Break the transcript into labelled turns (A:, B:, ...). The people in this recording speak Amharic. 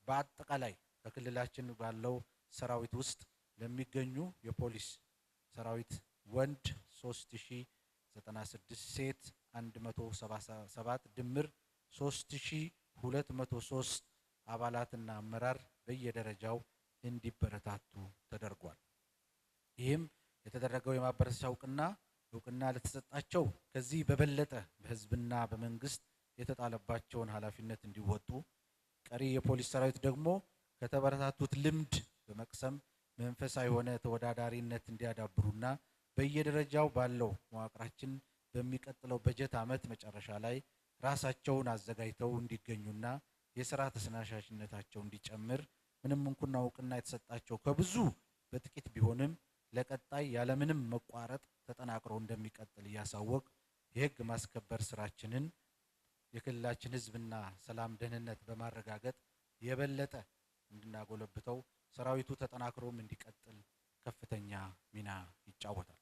A: በአጠቃላይ በክልላችን ባለው ሰራዊት ውስጥ ለሚገኙ የፖሊስ ሰራዊት ወንድ 3096 ሴት 177 ድምር 3203 አባላትና አመራር በየደረጃው እንዲበረታቱ ተደርጓል። ይህም የተደረገው የማበረታቻ እውቅና ለተሰጣቸው ከዚህ በበለጠ በህዝብና በመንግስት የተጣለባቸውን ኃላፊነት እንዲወጡ፣ ቀሪ የፖሊስ ሰራዊት ደግሞ ከተበረታቱት ልምድ በመቅሰም መንፈሳዊ የሆነ ተወዳዳሪነት እንዲያዳብሩና በየደረጃው ባለው መዋቅራችን በሚቀጥለው በጀት ዓመት መጨረሻ ላይ ራሳቸውን አዘጋጅተው እንዲገኙና የሥራ ተነሳሽነታቸው እንዲጨምር ምንም እንኳን እውቅና የተሰጣቸው ከብዙ በጥቂት ቢሆንም ለቀጣይ ያለምንም መቋረጥ ተጠናክሮ እንደሚቀጥል እያሳወቅ የህግ ማስከበር ስራችንን የክልላችን ህዝብና ሰላም ደህንነት በማረጋገጥ የበለጠ እንድናጎለብተው ሰራዊቱ ተጠናክሮም እንዲቀጥል ከፍተኛ ሚና ይጫወታል።